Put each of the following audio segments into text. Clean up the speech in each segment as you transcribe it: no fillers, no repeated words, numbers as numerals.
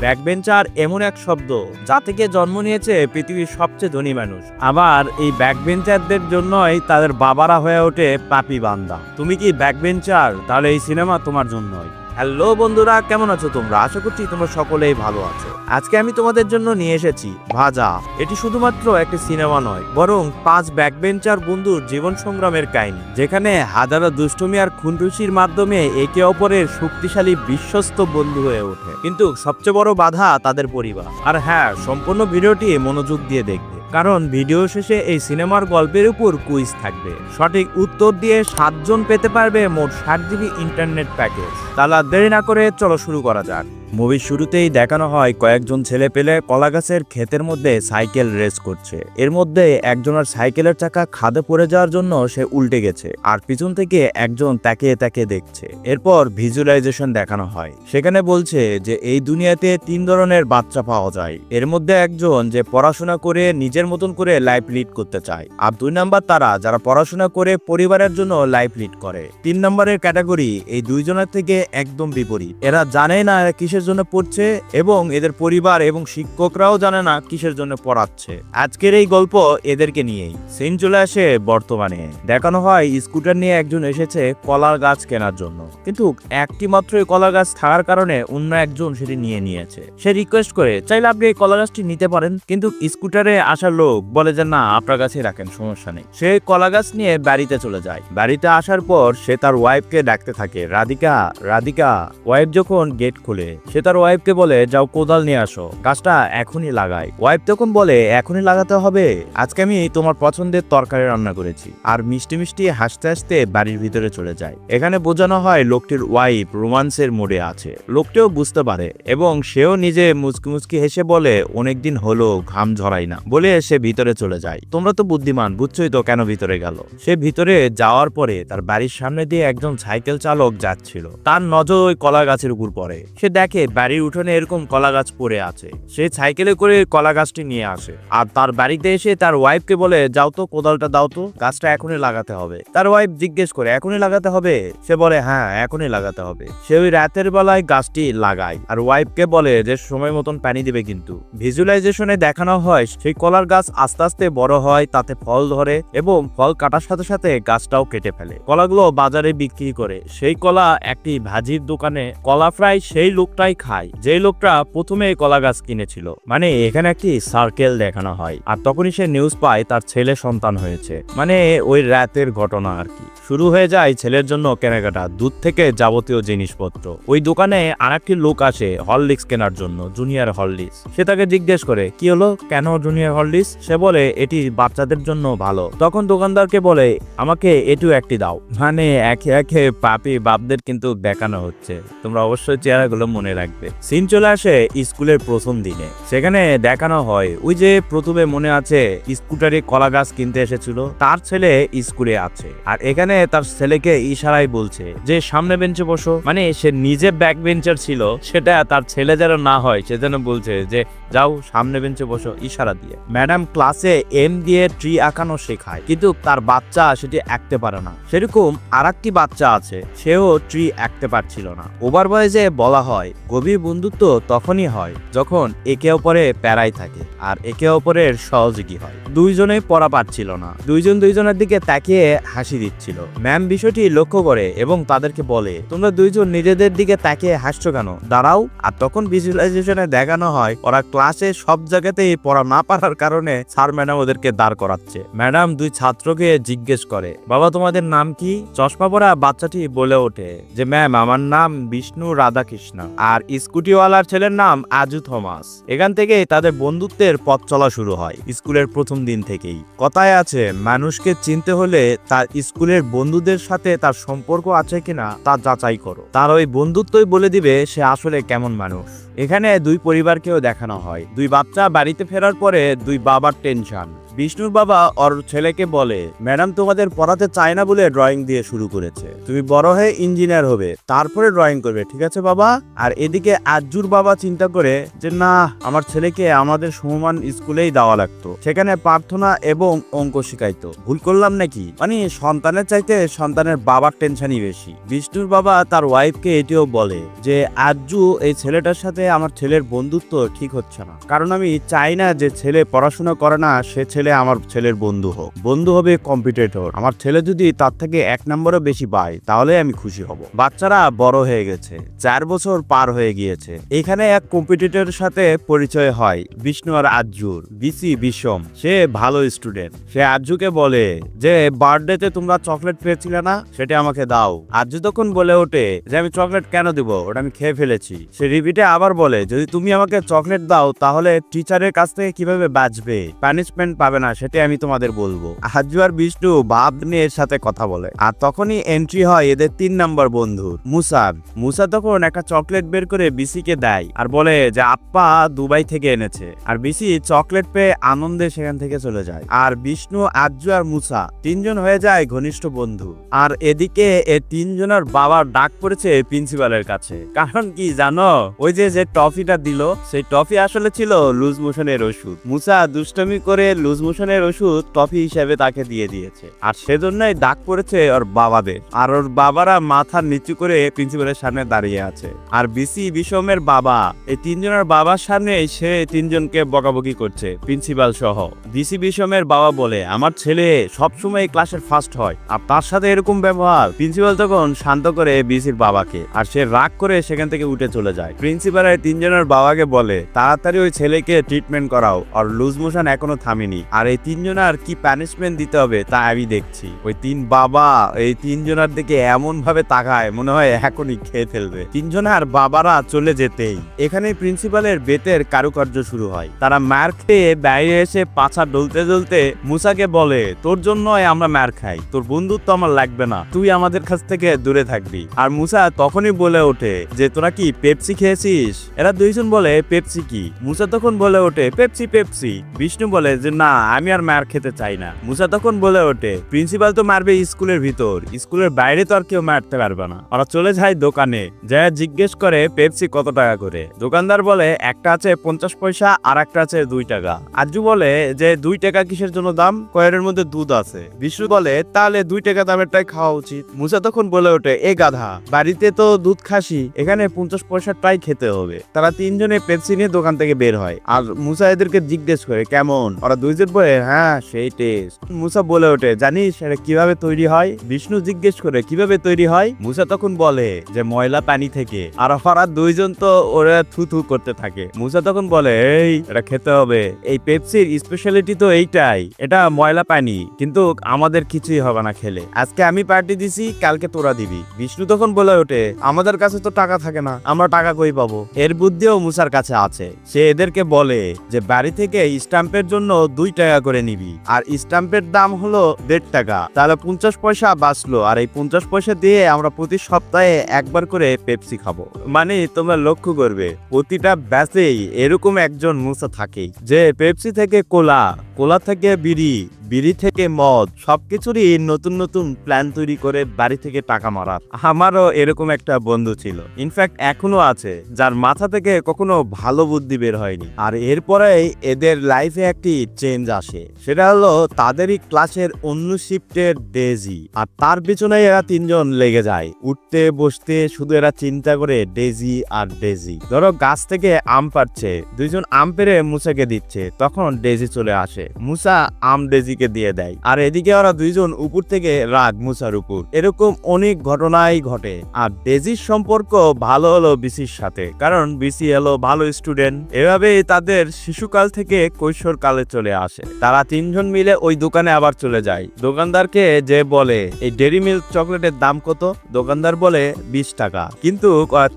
Backbencher এমন এক শব্দ যা থেকে জন্ম নিয়েছে পৃথিবীর সবচেয়ে ধনী মানুষ, আবার এই ব্যাকবেঞ্চারদের জন্যই তাদের বাবারা হয়ে ওঠে পাপী বান্দা। তুমি কি ব্যাকবেঞ্চার? তাহলে এই সিনেমা তোমার জন্যই। হ্যালো বন্ধুরা, কেমন আছো তোমরা? আশা করছি তোমরা সকলেই ভালো আছো। আজকে আমি তোমাদের জন্য নিয়ে এসেছি ভাজা। এটি শুধুমাত্র একটি সিনেমা নয়, বরং 5 ব্যাকবেঞ্চার বন্ধুর জীবন সংগ্রামের কাহিনী, যেখানে হাজারো দুষ্টুমি আর খুনসুটির মাধ্যমে একে অপরের শক্তিশালী বিশ্বস্ত বন্ধু হয়ে ওঠে। কিন্তু সবচেয়ে বড় বাধা তাদের পরিবার। আর হ্যাঁ, সম্পূর্ণ ভিডিওটি মনোযোগ দিয়ে দেখবে, কারণ ভিডিও শেষে এই সিনেমার গল্পের উপর কুইজ থাকবে। সঠিক উত্তর দিয়ে 7 জন পেতে পারবে মোট 60 GB ইন্টারনেট প্যাকেজ। তাহলে দেরি না করে চলো শুরু করা যাক। মুভির শুরুতেই দেখানো হয় কয়েকজন ছেলে পেলে কলা গাছের ক্ষেতের মধ্যে সাইকেল রেস করছে। এর মধ্যে একজনের সাইকেলের চাকা খাদে পড়ে যাওয়ার জন্য সে উল্টে গেছে, আর পিছন থেকে একজন তাকিয়ে তাকিয়ে দেখছে। এরপর ভিজুয়ালাইজেশন দেখানো হয়, সেখানে বলছে যে এই দুনিয়াতে 3 ধরনের বাচ্চা পাওয়া যায়। এর মধ্যে একজন যে পড়াশোনা করে নিজের মতন করে লাইফ লিড করতে চায়, আর 2 নাম্বার তারা যারা পড়াশোনা করে পরিবারের জন্য লাইফ লিড করে। 3 নম্বরের ক্যাটাগরি এই 2 জনের থেকে একদম বিপরীত। এরা জানে না এরা কিসের জন্য পড়ছে, এবং এদের পরিবার এবং শিক্ষকরাও জানে না কিসের জন্য পড়াচ্ছে। আজকের এই গল্প এদেরকে নিয়েই। সিন চলে আসে বর্তমানে। দেখানো হয় স্কুটার নিয়ে একজন এসেছে কলার গাছ কেনার জন্য, কিন্তু একটি মাত্র কলা গাছ থাকার কারণে অন্য একজন সেটি নিয়ে নিয়েছে। সে রিকোয়েস্ট করে, চাইলে আপনি এই কলা গাছটি নিতে পারেন, কিন্তু স্কুটারে আসার লোক বলে যে না, আপনার কাছে রাখেন, সমস্যা নেই। সে কলা গাছ নিয়ে বাড়িতে চলে যায়। বাড়িতে আসার পর সে তার ওয়াইফকে ডাকতে থাকে, রাধিকা রাধিকা। ওয়াইফ যখন গেট খুলে, সে তার ওয়াইফকে বলে, যাও কোদাল নিয়ে আসো, গাছটা এখনই লাগাই। ওয়াইফ তখন বলে, এখনই লাগাতে হবে? আজকে আমি তোমার পছন্দের তরকারি রান্না করেছি। আর মিষ্টি মিষ্টি হাসতে হাসতে বাড়ির ভিতরে চলে যায়। এখানে বোঝানো হয় লোকটির ওয়াইফ রোমান্সের মোডে আছে। লোকটিও বুঝতে পারে, এবং সেও নিজে মুচকি মুচকি হেসে বলে, অনেকদিন হলো ঘাম ঝরাই না, বলে সে ভিতরে চলে যায়। তোমরা তো বুদ্ধিমান, বুঝছোই তো কেন ভিতরে গেল। সে ভিতরে যাওয়ার পরে তার বাড়ির সামনে দিয়ে একজন সাইকেল চালক যাচ্ছিল। তার নজর ওই কলা গাছের উপর পড়ে। সে দেখে বাড়ির উঠোনে এরকম কলা গাছ পড়ে আছে। সে সাইকেলে করে কলা গাছটি নিয়ে আসে, আর তার বাড়িতে এসে তার ওয়াইফকে বলে, যাও তো কোদালটা দাও তো, গাছটা এখনই লাগাতে হবে। তার ওয়াইফ জিজ্ঞেস করে, এখনই লাগাতে হবে? সে বলে, হ্যাঁ এখনই লাগাতে হবে। সে ওই রাতের বেলায় গাছটি লাগায়, আর ওয়াইফকে বলে যে সময় মতন পানি দিবে। কিন্তু ভিজুয়ালাইজেশনে দেখানো হয় সেই কলার গাছ আস্তে আস্তে বড় হয়, তাতে ফল ধরে, এবং ফল কাটার সাথে সাথে গাছটাও কেটে ফেলে। কলাগুলো বাজারে বিক্রি করে। সেই কলা একটি ভাজির দোকানে কলা ফ্রাই সেই লোকটাই খায় যে লোকটা প্রথমে কলা গাছ কিনেছিল। মানে এখানে একটি সার্কেল দেখানো হয়। আর তখনই সে নিউজ পায় তার ছেলে সন্তান হয়েছে। মানে ওই রাতের ঘটনা আর কি। শুরু হয়ে যায় ছেলের জন্য কেনাকাটা, দুধ থেকে যাবতীয় জিনিসপত্র। ওই দোকানে আরেকটি লোক আসে হরলিক্স কেনার জন্য, জুনিয়র হরলিক্স। সে তাকে জিজ্ঞেস করে, কি হলো, কেন জুনিয়র হরলিক্স? সে বলে, এটি বাচ্চাদের জন্য ভালো। তখন দোকানদারকে বলে, আমাকে এটু একটি দাও। মানে একে একে পাপি বাপদের কিন্তু দেখানো হচ্ছে। তোমরা অবশ্যই চেহারাগুলো মনে রাখবে। সিন চলে আসে স্কুলের প্রথম দিনে। সেখানে দেখানো হয় ওই যে প্রথমে মনে আছে স্কুটারে কলা গাছ কিনতে এসেছিল, তার ছেলে স্কুলে আছে। আর এখানে তার ছেলেকে ইশারায় বলছে যে সামনে বেঞ্চে বসো। মানে সে নিজে ব্যাক বেঞ্চার ছিল, সেটা তার ছেলে যেন না হয় সেজন্য বলছে যে যাও সামনে বেঞ্চে বসো, ইশারা দিয়ে। ম্যাডাম ক্লাসে এম দিয়ে ট্রি আঁকানো শেখায়, কিন্তু তার বাচ্চা সেটি আঁকতে পারে না। সেরকম আরেকটি বাচ্চা আছে, সেও ট্রি আঁকতে পারছিল না। ওভার বয়েজে বলা হয় গভীর বন্ধুত্ব তখনই হয় যখন একে অপরে প্যারাই থাকে আর একে অপরের সহযোগী হয়। দুইজনেই পড়া পারছিল না, দুইজন দুইজনের দিকে তাকিয়ে হাসি দিচ্ছিল। ম্যাম বিষয়টি লক্ষ্য করে এবং তাদেরকে বলে, তোমরা দুইজন নিজেদের দিকে তাকিয়ে হাসছো কেন, দাঁড়াও। আর তখন ভিজুয়ালাইজেশনে দেখানো হয় ওরা ক্লাসে সব জায়গাতেই পড়া না পারার কারণে স্যার ম্যাডাম ওদেরকে দাঁড় করাচ্ছে। ম্যাডাম 2 ছাত্রকে জিজ্ঞেস করে, বাবা তোমাদের নাম কি? চশমা পরা বাচ্চাটি বলে ওঠে যে ম্যাম আমার নাম বিষ্ণু রাধাকৃষ্ণ, আর স্কুটিওয়ালার ছেলের নাম আজু থমাস। এখান থেকে তাদের বন্ধুত্বের পথ চলা শুরু হয় স্কুলের প্রথম দিন থেকেই। কথায় আছে, মানুষকে চিনতে হলে তার স্কুলের বন্ধুদের সাথে তার সম্পর্ক আছে কিনা তা যাচাই করো। তার ওই বন্ধুত্বই বলে দিবে সে আসলে কেমন মানুষ। এখানে 2 পরিবারকেও দেখানো হয়। 2 বাচ্চা বাড়িতে ফেরার পরে 2 বাবার টেনশন। বিষ্ণুর বাবা ওর ছেলেকে বলে, ম্যাডাম তোমাদের পড়াতে চায় না বলে ড্রয়িং দিয়ে শুরু করেছে, তুমি বড় হয়ে ইঞ্জিনিয়ার হবে, তারপরে ড্রয়িং করবে, ঠিক আছে বাবা। আর এদিকে আজ্জুর বাবা চিন্তা করে যে না, আমার ছেলেকে আমাদের সমমান স্কুলেই দেওয়া লাগতো, সেখানে প্রার্থনা এবং অঙ্ক শিখাইতো, ভুল করলাম নাকি? মানে সন্তানের চাইতে সন্তানের বাবার টেনশনই বেশি। বিষ্ণুর বাবা তার ওয়াইফকে এটিও বলে যে আজ্জু, এই ছেলেটার সাথে আমার ছেলের বন্ধুত্ব ঠিক হচ্ছে না, কারণ আমি চাই না যে ছেলে পড়াশোনা করে না সে ছেলে আমার ছেলের বন্ধু হোক, বন্ধু হবে কম্পিটিটর। আমার ছেলে যদি তার থেকে 1 নম্বরও বেশি পায় তাহলে আমি খুশি হব। বাচ্চারা বড় হয়ে গেছে, 4 বছর পার হয়ে গিয়েছে। এখানে এক কম্পিটিটরের সাথে পরিচয় হয় বিষ্ণু আর আজ্জুর। বিসি বিষম, সে ভালো স্টুডেন্ট। সে আজ্জুকে বলে যে বার্থডেতে তোমরা চকলেট পেয়েছিলে না, সেটা আমাকে দাও। আজ্জু তখন বলে ওঠে যে আমি চকলেট কেন দিব, ওটা আমি খেয়ে ফেলেছি। সে রিপিটে আবার বলে যদি তুমি আমাকে চকলেট দাও তাহলে টিচারের কাছ থেকে কিভাবে বাঁচবে, পানিশমেন্ট পাবে না, সেটা আমি তোমাদের বলবো। আজ্জু আর বিষ্ণু বাপ নিয়ে এর সাথে কথা বলে। আর তখনই এন্ট্রি হয় এদের 3 নম্বর বন্ধু মুসার। মুসা তখন একটা চকলেট বের করে বিসিকে দেয় আর বলে যে আপ্পা দুবাই থেকে এনেছে। আর বিসি চকলেট পেয়ে আনন্দে সেখান থেকে চলে যায়। আর বিষ্ণু, আজ্জু আর মুসা 3 জন হয়ে যায় ঘনিষ্ঠ বন্ধু। আর এদিকে এই 3 জনের বাবার ডাক পড়েছে প্রিন্সিপালের কাছে। কারণ কি জানো, ওই যে টফিটা দিল সেই টফি আসলে ছিল লুজ মোশনের ওষুধ। মুসা দুষ্টমি করে লুজ মোশনের ওষুধ টফি হিসেবে তাকে দিয়ে দিয়েছে। আর সেজন্যই ডাক পড়েছে ওর বাবাদের। আর ওর বাবারা মাথা নিচু করে প্রিন্সিপালের সামনে দাঁড়িয়ে আছে। আর বিসি বিষমের বাবা এই 3 জনের বাবার সামনে সে 3 জনকে বকাবকি করছে, প্রিন্সিপাল সহ। বিসি বিষমের বাবা বলে আমার ছেলে সবসময় ক্লাসের ফার্স্ট হয়, আর তার সাথে এরকম ব্যবহার। প্রিন্সিপাল তখন শান্ত করে বিসির বাবাকে, আর সে রাগ করে সেখান থেকে উঠে চলে যায়। প্রিন্সিপালের 3 জনের বাবাকে বলে তাড়াতাড়ি ওই ছেলেকে ট্রিটমেন্ট করাও, আর লুজ মোশন এখনো থামেনি। আর এই 3 জনের কি পানিশমেন্ট দিতে হবে তা আমি দেখছি। ওই 3 বাবা এই 3 জনের দিকে এমন ভাবে তাকায় মনে হয় এখনই খেয়ে ফেলবে। 3 জনের বাবারা চলে যেতেই এখানে প্রিন্সিপালের বেতের কারুকার্য শুরু হয়। তারা মার খেয়ে বাইরে এসে পাছা ডলতে ডলতে মুসাকে বলে তোর জন্যই আমরা মার খাই, তোর বন্ধুত্ব আমার লাগবে না, তুই আমাদের কাছ থেকে দূরে থাকবি। আর মুসা তখনই বলে ওঠে যে তোরা কি পেপসি খেয়েছিস? এরা 2 জন বলে পেপসি কি? মুসা তখন বলে ওঠে পেপসি পেপসি। বিষ্ণু বলে যে না, আমি আর মার খেতে চাই না। মুসা তখন বলে ওঠে প্রিন্সিপাল তো মারবে স্কুলের ভিতর, স্কুলের বাইরে তো আর কেউ মারতে পারবে না। ওরা চলে যায় দোকানে, যা জিজ্ঞেস করে পেপসি কত টাকা করে। দোকানদার বলে একটা আছে 50 পয়সা আর একটা আছে 2 টাকা। আজ্জু বলে যে 2 টাকা কিসের জন্য দাম, কয়ের মধ্যে দুধ আছে। বিষ্ণু বলে তাহলে 2 টাকা দামেরটাই খাওয়া উচিত। মুসা তখন বলে ওঠে এ গাধা, বাড়িতে তো দুধ খাসি, এখানে 50 পয়সাটাই খেতে হবে। তারা 3 জনে পেপসি নিয়ে দোকান থেকে বের হয়। আর মুসা এদেরকে জিজ্ঞেস করে কেমন? ওরা 2 জন বলে হ্যাঁ সেই টেস্ট। মুসা বলে ওঠে জানিস এটা কিভাবে তৈরি হয়? বিষ্ণু জিজ্ঞেস করে কিভাবে তৈরি হয়? মুসা তখন বলে যে ময়লা পানি থেকে। আর ওরা 2 জন তো ওরা থু থু করতে থাকে। মুসা তখন বলে এই এটা খেতে হবে, এই পেপসির স্পেশালিটি তো এইটাই, এটা ময়লা পানি, কিন্তু আমাদের কিছুই হবে না খেলে। আজকে আমি পার্টি দিছি, কালকে তোরা দিবি। বিষ্ণু তখন বলে ওঠে আমাদের কাছে তো টাকা থাকে না, আমরা টাকা কই পাবো? এর বুদ্ধিও মুসার কাছে আছে। সে এদেরকে বলে যে বাড়ি থেকে স্ট্যাম্পের জন্য 2 টাকা করে নিবি, আর স্ট্যাম্পের দাম হলো 1.5 টাকা, তাহলে 50 পয়সা বাঁচলো। আর এই 50 পয়সা দিয়ে আমরা প্রতি সপ্তাহে একবার করে পেপসি খাবো। মানে তোমরা লক্ষ্য করবে প্রতিটা ব্যাচেই এরকম একজন মুসা থাকেই, যে পেপসি থেকে কোলা, কোলা থেকে বিড়ি, বিড়ি থেকে মদ, সবকিছুরই নতুন নতুন প্ল্যান তৈরি করে বাড়ি থেকে টাকা মারার। আমারও এরকম একটা বন্ধু ছিল, ইনফ্যাক্ট এখনো আছে, যার মাথা থেকে কখনো ভালো বুদ্ধি বের হয়নি। আর এরপরেই এদের লাইফে একটি চেঞ্জ আসে, সেটা হলো তাদেরই ক্লাসের অন্য শিফটের ডেজি। আর তার পিছনে এরা 3 জন লেগে যায়, উঠতে বসতে শুধু এরা চিন্তা করে ডেজি আর ডেজি। ধরো গাছ থেকে আম পাড়ছে, 2 জন আম পেড়ে মুসাকে দিচ্ছে, তখন ডেজি চলে আসে, মুসা আম ডেজি দিয়ে দেয়। আর এদিকে ওরা 2 জন উপর থেকে রাগ মুসার উপর। এরকম অনেক ঘটনাই ঘটে। আর ডেজির সম্পর্ক ভালো হলো বিসির সাথে, কারণ বিসি হলো ভালো স্টুডেন্ট। এভাবে তাদের শিশুকাল থেকে কৈশোর কালে চলে আসে। তারা 3 জন মিলে ওই দোকানে আবার চলে যায়। দোকানদারকে যে বলে এই ডেরি মিল্ক চকলেটের দাম কত? দোকানদার বলে 20 টাকা। কিন্তু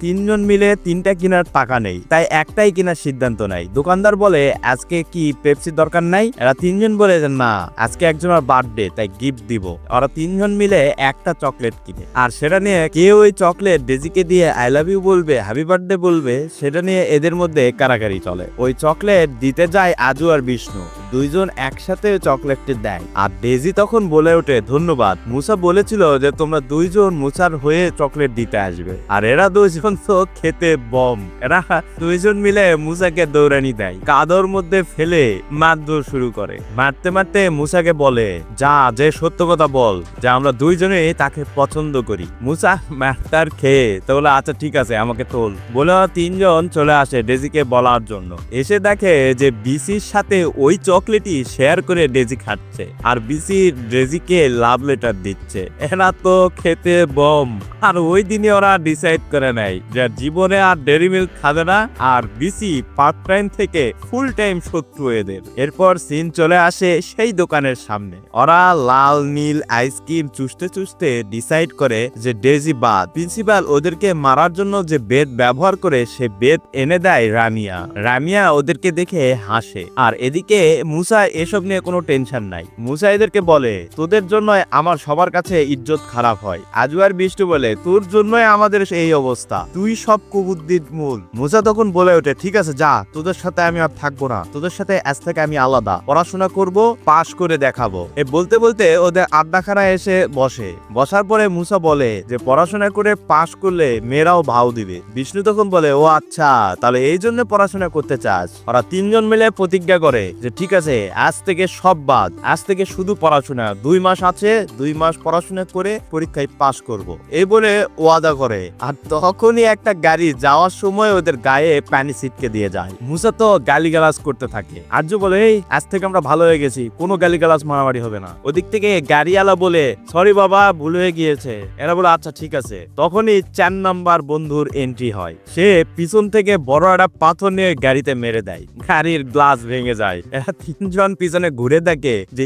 3 জন মিলে 3টা কেনার টাকা নেই, তাই একটাই কেনার সিদ্ধান্ত নেয়। দোকানদার বলে আজকে কি পেপসির দরকার নাই? এরা 3 জন বলে না, আজকে একজনের বার্থডে, তাই গিফট দিব। ওরা 3 জন মিলে একটা চকলেট কিনে, আর সেটা নিয়ে কেউ ওই চকলেট ডেজিকে দিয়ে আই লাভ ইউ বলবে, হ্যাপি বার্থডে বলবে, সেটা নিয়ে এদের মধ্যে কারাকারি চলে। ওই চকলেট দিতে যায় আজু আর বিষ্ণু। দুইজন একসাথে চকলেটটি দেয় আর ডেজি তখন বলে ওঠে ধন্যবাদ, মুসা বলেছিল যে তোমরা দুইজন মুসার হয়ে চকলেট দিতে আসবে। আর এরা দুইজন তো খেতে বম, এরা দুইজন মিলে মুসাকে দৌড়ানি দেয়, কাদর মধ্যে ফেলে মারধর শুরু করে। মারতে মারতে মুসাকে বলে যা, যে সত্য কথা বল যে আমরা দুইজনে তাকে পছন্দ করি। মুসা মাস্টার খেয়ে তো বলে আচ্ছা ঠিক আছে আমাকে তোল বলে তিনজন চলে আসে ডেজিকে বলার জন্য। এসে দেখে যে বিসির সাথে ওই চকলেটই শেয়ার করে ডেজি খাচ্ছে আর বিসি ডেজিকে লাভ লেটার দিচ্ছে। এরা তো খেতে বম। আর ওই দিনে ওরা ডিসাইড করে নেয় যে জীবনে আর ডেরি মিল্ক খাবে না আর বিসি পার্ট টাইম থেকে ফুল টাইম শত্রু এদের। এরপর সিন চলে আসে সেই দোকানের সামনে। ওরা লাল নীল আইসক্রিম চুষতে চুষতে ডিসাইড করে যে ডেজি বাদ। প্রিন্সিপাল ওদেরকে মারার জন্য যে বেদ ব্যবহার করে সে বেদ এনে দেয় রামিয়া। রামিয়া ওদেরকে দেখে হাসে। আর এদিকে মুসা এসব নিয়ে কোনো টেনশন নাই। মুসা এদেরকে বলে তোদের জন্য আমার সবার কাছে ইজ্জত খারাপ হয়। আজু আর বিষ্টু বলে তোর জন্যই আমাদের এই অবস্থা, তুই সব কুবুদ্ধির মূল। মুসা তখন বলে ওঠে ঠিক আছে যা, তোদের সাথে আমি আর থাকবো না, তোদের সাথে আজ থেকে আমি আলাদা, পড়াশোনা করব, পাশ করে দেখাবো। এ বলতে বলতে ওদের আড্ডাখানা এসে বসে। বসার পরে মুসা বলে যে পড়াশোনা করে পাশ করলে মেয়েরাও ভাও দিবে। বিষ্ণু তখন বলে ও আচ্ছা, তাহলে এই জন্য পড়াশোনা করতে চাস। ওরা তিনজন মিলে প্রতিজ্ঞা করে যে ঠিক আছে আজ থেকে সব বাদ, আজ থেকে শুধু পড়াশোনা, 2 মাস আছে, 2 মাস পড়াশোনা করে পরীক্ষায় পাশ করব, এই বলে ওয়াদা করে। আর তখনই একটা গাড়ি যাওয়ার সময় ওদের গায়ে পানি ছিটকে দিয়ে যায়। মুসা তো গালিগালাজ করতে থাকে। আর্য বলে এই আজ থেকে আমরা ভালো হয়ে গেছি, কোনো গালিগালাজ মারামারি হবে না। ওদিক থেকে গাড়িওয়ালা বলে সরি বাবা ভুল হয়ে গিয়েছে। এরা বলে আচ্ছা ঠিক আছে। তখনই 4 নাম্বার বন্ধুর এন্ট্রি হয়। সে পিছন থেকে বড় একটা পাথর নিয়ে গাড়িতে মেরে দেয়, গাড়ির গ্লাস ভেঙে যায়। এরা তিনজন পিছনে ঘুরে দেখে যে